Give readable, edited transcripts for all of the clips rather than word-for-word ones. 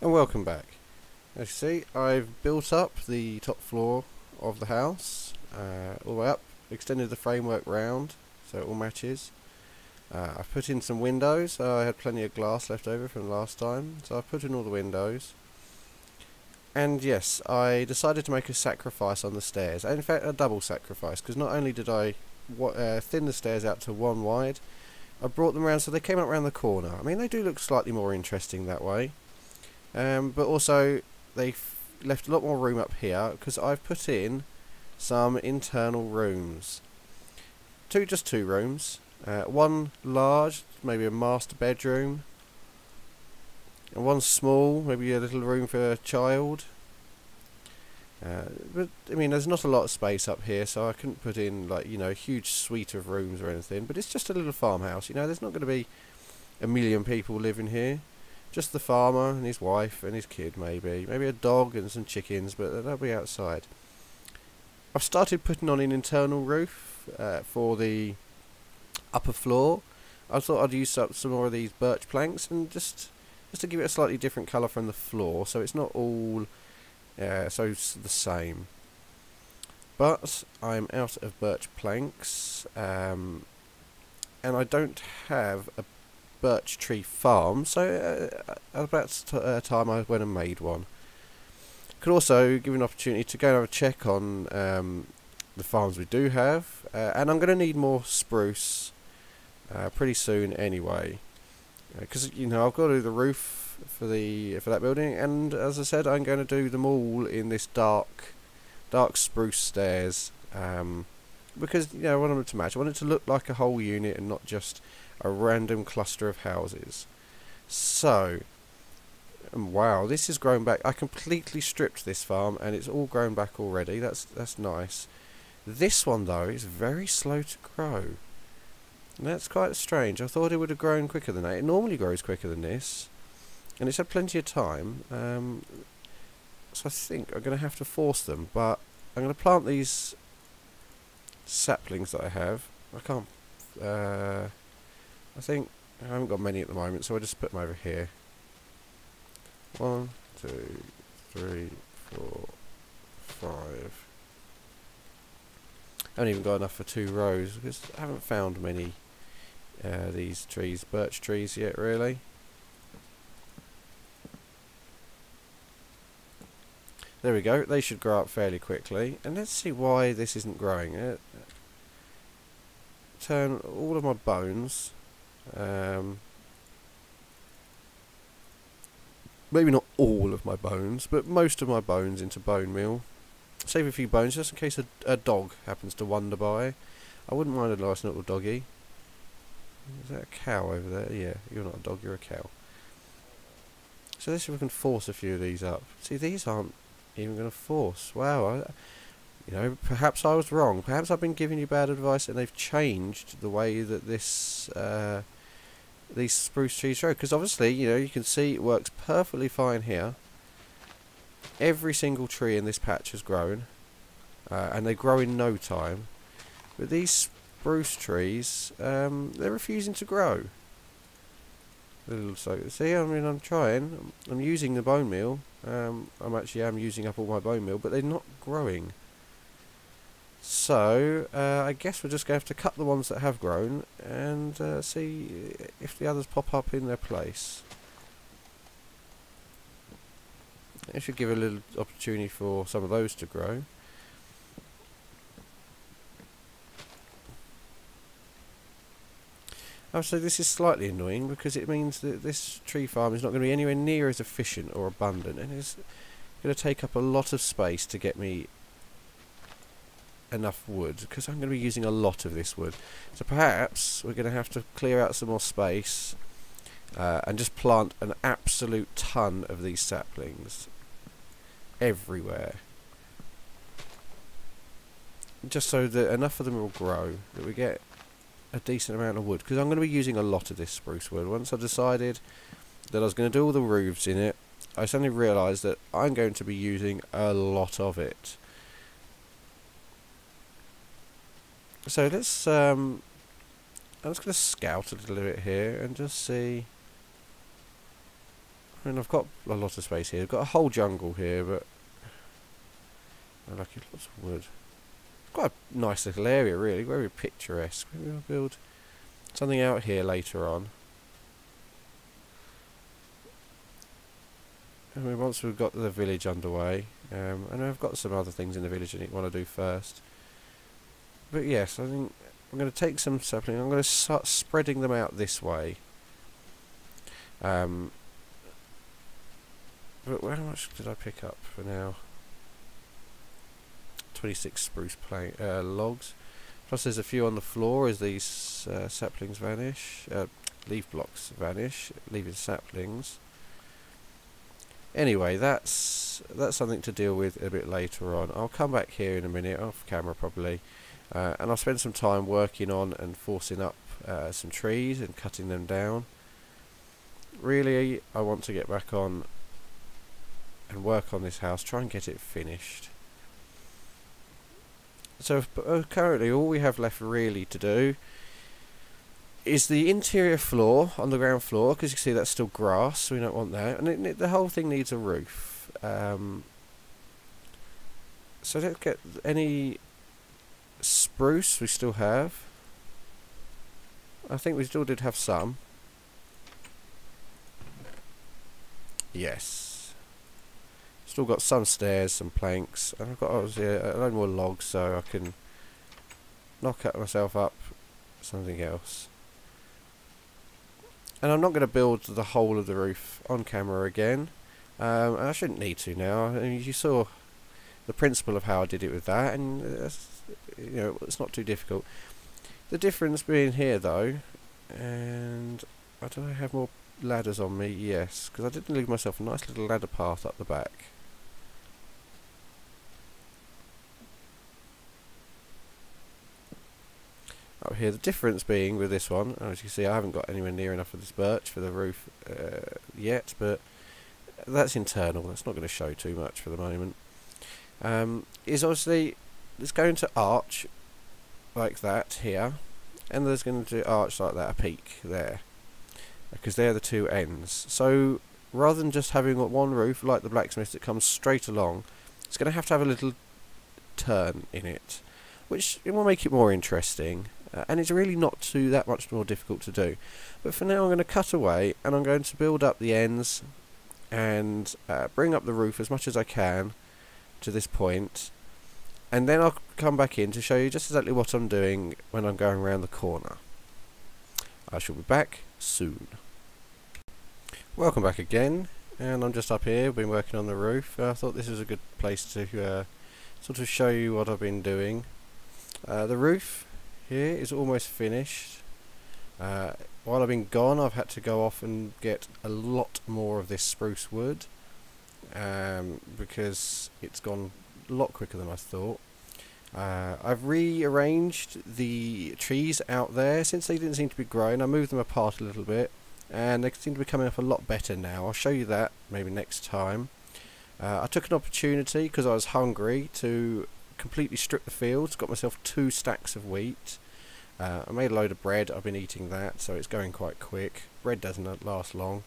And welcome back. As you see, I've built up the top floor of the house all the way up, extended the framework round so it all matches. I've put in some windows. I had plenty of glass left over from last time, so I've put in all the windows. And yes, I decided to make a sacrifice on the stairs. In fact, a double sacrifice, because not only did I thin the stairs out to one wide, I brought them around so they came up around the corner. I mean, they do look slightly more interesting that way. But also, they've left a lot more room up here, because I've put in some internal rooms. Just two rooms. One large, maybe a master bedroom. And one small, maybe a little room for a child. But I mean, there's not a lot of space up here, so I couldn't put in like a huge suite of rooms or anything. But it's just a little farmhouse. There's not going to be a million people living here. Just the farmer and his wife and his kid, maybe a dog and some chickens, but they'll be outside. I've started putting on an internal roof for the upper floor. I thought I'd use up some more of these birch planks and just to give it a slightly different colour from the floor, so it's not all so it's the same. But I'm out of birch planks, and I don't have a birch tree farm, so about time I went and made one. Could also give an opportunity to go and have a check on the farms we do have, and I'm going to need more spruce pretty soon anyway, because I've got to do the roof for that building, and as I said, I'm going to do them all in this dark spruce stairs, because I want them to match. I want it to look like a whole unit and not just a random cluster of houses. So, wow, this has grown back. I completely stripped this farm and it's all grown back already. That's nice. This one though is very slow to grow. And that's quite strange. I thought it would have grown quicker than that. It normally grows quicker than this, and it's had plenty of time. So I think I'm going to have to force them, but I'm going to plant these saplings that I have. I can't. I think I haven't got many at the moment, so I'll just put them over here. 1, 2, 3, 4, 5. I haven't even got enough for 2 rows because I haven't found many these trees, birch trees yet, really. There we go. They should grow up fairly quickly. And let's see why this isn't growing. Turn all of my bones. Maybe not all of my bones, but most of my bones into bone meal. Save a few bones just in case a dog happens to wander by. I wouldn't mind a nice little doggy. Is that a cow over there? Yeah, you're not a dog, you're a cow. So let's see if we can force a few of these up. See, these aren't even going to force. Wow, perhaps I was wrong. Perhaps I've been giving you bad advice and they've changed the way that this these spruce trees grow. Because obviously, you can see it works perfectly fine here. Every single tree in this patch has grown, and they grow in no time. But these spruce trees, they're refusing to grow. So see, I'm trying. I'm using the bone meal. I'm using up all my bone meal, but they're not growing. So I guess we're just going to have to cut the ones that have grown and see if the others pop up in their place. It should give a little opportunity for some of those to grow. So this is slightly annoying because it means that this tree farm is not going to be anywhere near as efficient or abundant, and it's going to take up a lot of space to get me enough wood, because I'm going to be using a lot of this wood. So perhaps we're going to have to clear out some more space and just plant an absolute ton of these saplings everywhere, just so that enough of them will grow that we get a decent amount of wood, because I'm going to be using a lot of this spruce wood. Once I decided that I was going to do all the roofs in it, I suddenly realised that I'm going to be using a lot of it. So let's I'm just going to scout a little bit here and just see. mean, I've got a lot of space here. I've got a whole jungle here, but I like it. Lots of wood. Quite a nice little area, really. Very picturesque. Maybe I'll build something out here later on. I mean, once we've got the village underway, and I've got some other things in the village I want to do first. But yes, I think I'm going to take some sapling. I'm going to start spreading them out this way. But how much did I pick up for now? 26 spruce logs. Plus there's a few on the floor as these saplings vanish. Leaf blocks vanish, leaving saplings. Anyway, that's something to deal with a bit later on. I'll come back here in a minute, off camera probably, and I'll spend some time working on and forcing up some trees and cutting them down. Really, I want to get back on and work on this house, try and get it finished. So currently all we have left really to do is the interior floor on the ground floor, because you can see that's still grass, so we don't want that, and the whole thing needs a roof. So let's get any spruce we still have. I think we still did have some. Yes. Still got some stairs, some planks, and I've got obviously a load more logs, so I can knock out myself up something else. And I'm not going to build the whole of the roof on camera again. And I shouldn't need to now. I mean, you saw the principle of how I did it with that, and you know, it's not too difficult. The difference being here though, and do I have more ladders on me? Yes, because I did leave myself a nice little ladder path up the back. Up here, the difference being with this one, as you can see, I haven't got anywhere near enough of this birch for the roof yet, but that's internal. That's not going to show too much for the moment. Is obviously it's going to arch like that here, and there's going to arch like that, a peak there, because they're the two ends. So rather than just having one roof like the blacksmith that comes straight along, it's going to have a little turn in it, which it will make it more interesting. And it's really not that much more difficult to do. But for now I'm going to cut away, and I'm going to build up the ends and bring up the roof as much as I can to this point, and then I'll come back in to show you just exactly what I'm doing when I'm going around the corner. I shall be back soon. Welcome back again, and I'm just up here, been working on the roof. I thought this was a good place to sort of show you what I've been doing. The roof here is almost finished. While I've been gone, I've had to go off and get a lot more of this spruce wood, because it's gone a lot quicker than I thought. I've rearranged the trees out there since they didn't seem to be growing. I moved them apart a little bit, and they seem to be coming up a lot better now. I'll show you that maybe next time. I took an opportunity because I was hungry to completely strip the fields, got myself 2 stacks of wheat. I made a load of bread. I've been eating that, so it's going quite quick. Bread doesn't last long,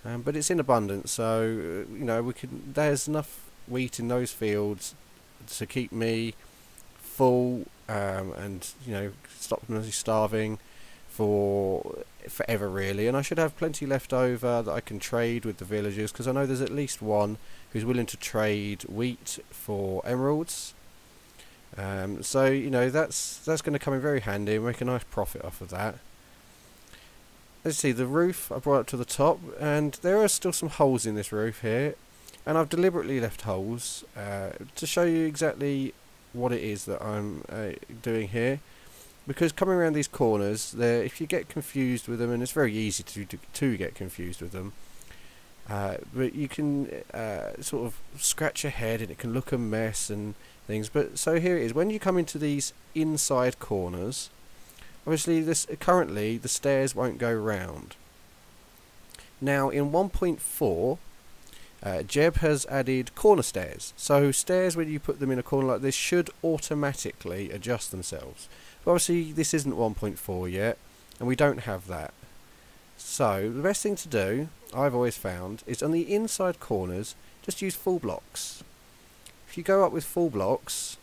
but it's in abundance, so you know, there's enough wheat in those fields to keep me full, and you know, stop me starving for forever really. And I should have plenty left over that I can trade with the villagers, because I know there's at least one who's willing to trade wheat for emeralds. So you know, that's going to come in very handy and make a nice profit off of that. Let's see, the roof I brought up to the top, and there are still some holes in this roof here, and I've deliberately left holes to show you exactly what it is that I'm doing here, because coming around these corners, if you get confused with them, and it's very easy to get confused with them, but you can sort of scratch your head and it can look a mess and things. But so here it is. When you come into these inside corners, obviously currently the stairs won't go round. Now in 1.4, Jeb has added corner stairs. So stairs, when you put them in a corner like this, should automatically adjust themselves. But obviously this isn't 1.4 yet, and we don't have that. So the best thing to do, I've always found, is on the inside corners, just use full blocks. If you go up with full blocks,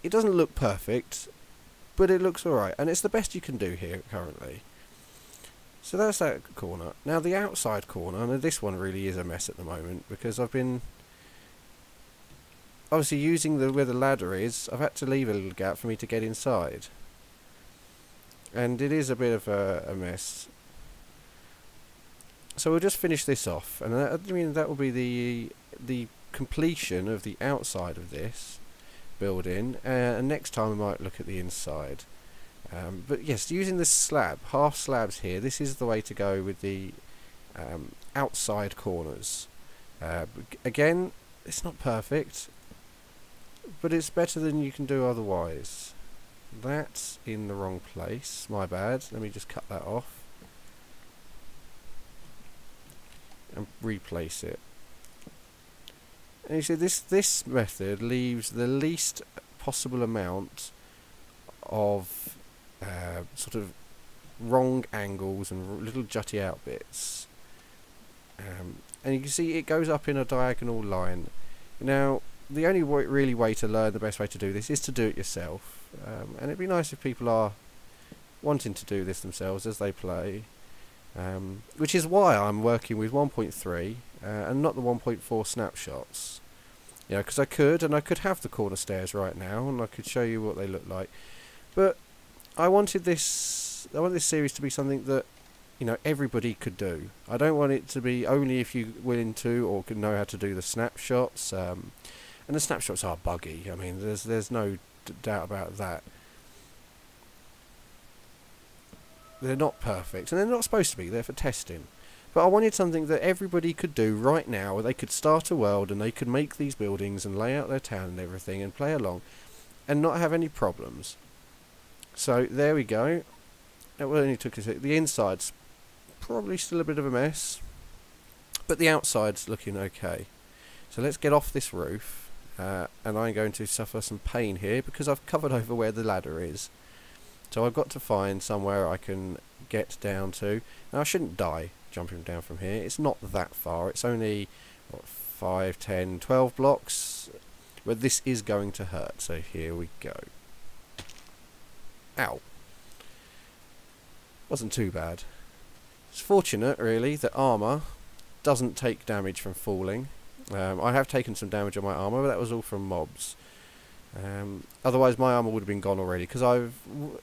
it doesn't look perfect, but it looks alright, and it's the best you can do here currently. So that's that corner. Now the outside corner, and this one really is a mess at the moment, because I've been obviously using where the ladder is, I've had to leave a little gap for me to get inside. And it is a bit of a mess. So we'll just finish this off, and that will be the completion of the outside of this building, and next time we might look at the inside. But yes, using this slab, half slabs here, this is the way to go with the outside corners. Again, it's not perfect, but it's better than you can do otherwise. That's in the wrong place, my bad. Let me just cut that off and replace it. And you see, this method leaves the least possible amount of sort of wrong angles and little jutty out bits. And you can see it goes up in a diagonal line. Now, the only really way to learn the best way to do this is to do it yourself. And it'd be nice if people are wanting to do this themselves as they play. Which is why I'm working with 1.3 and not the 1.4 snapshots. You know, because I could have the corner stairs right now, and I could show you what they look like. But I want this series to be something that, you know, everybody could do. I don't want it to be only if you're willing to or can know how to do the snapshots. And the snapshots are buggy. I mean, there's no doubt about that. They're not perfect, and they're not supposed to be. They're for testing. But I wanted something that everybody could do right now, where they could start a world and they could make these buildings and lay out their town and everything and play along and not have any problems. So there we go. It only took us. The inside's probably still a bit of a mess, but the outside's looking okay. So let's get off this roof, and I'm going to suffer some pain here because I've covered over where the ladder is. So I've got to find somewhere I can get down to. Now I shouldn't die jumping down from here. It's not that far. It's only what, 5, 10, 12 blocks. But this is going to hurt. So here we go. Ow. Wasn't too bad. It's fortunate really that armour doesn't take damage from falling. I have taken some damage on my armour, but that was all from mobs. Otherwise my armour would have been gone already, because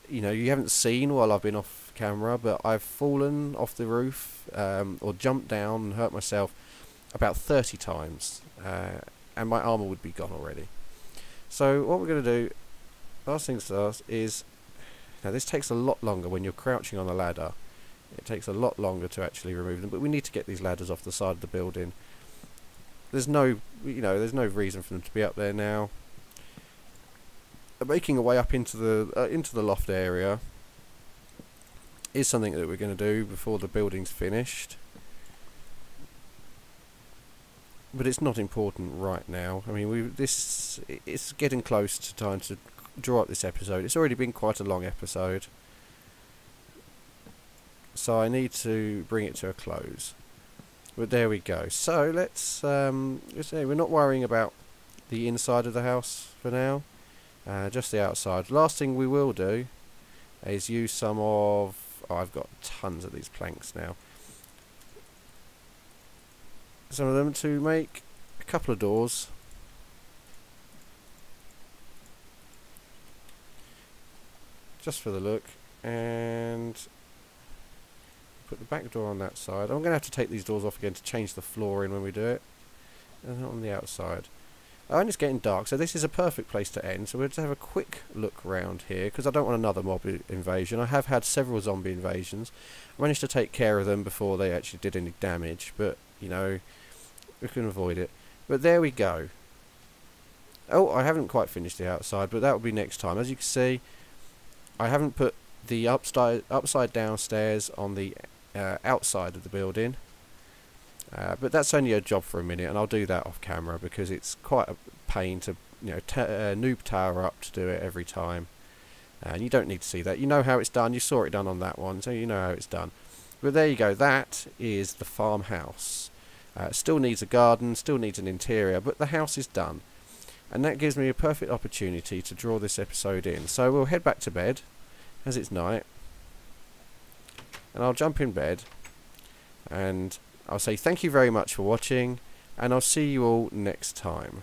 you haven't seen while I've been off camera, but I've fallen off the roof or jumped down and hurt myself about 30 times, and my armour would be gone already. So what we're going to do, last things first, is, now this takes a lot longer when you're crouching on a ladder. It takes a lot longer to actually remove them, but we need to get these ladders off the side of the building. There's no reason for them to be up there now. Making a way up into the loft area is something that we're going to do before the building's finished, but it's not important right now. I mean, it's getting close to time to draw up this episode. It's already been quite a long episode, so I need to bring it to a close. But there we go. So let's say we're not worrying about the inside of the house for now. Just the outside. Last thing we will do is use some of... Oh, I've got tons of these planks now. Some of them to make a couple of doors. Just for the look. And put the back door on that side. I'm going to have to take these doors off again to change the flooring when we do it. And not on the outside. And it's getting dark, so this is a perfect place to end. So we'll just have a quick look around here, because I don't want another mob invasion. I have had several zombie invasions. I managed to take care of them before they actually did any damage, but, you know, we can avoid it. But there we go. Oh, I haven't quite finished the outside, but that will be next time. As you can see, I haven't put the upside down stairs on the outside of the building. But that's only a job for a minute, and I'll do that off camera because it's quite a pain to noob tower up to do it every time. And you don't need to see that. You know how it's done. You saw it done on that one, so you know how it's done. But there you go. That is the farmhouse. Still needs a garden, still needs an interior, but the house is done. And that gives me a perfect opportunity to draw this episode in. So we'll head back to bed, as it's night. And I'll jump in bed. And I'll say thank you very much for watching. And I'll see you all next time.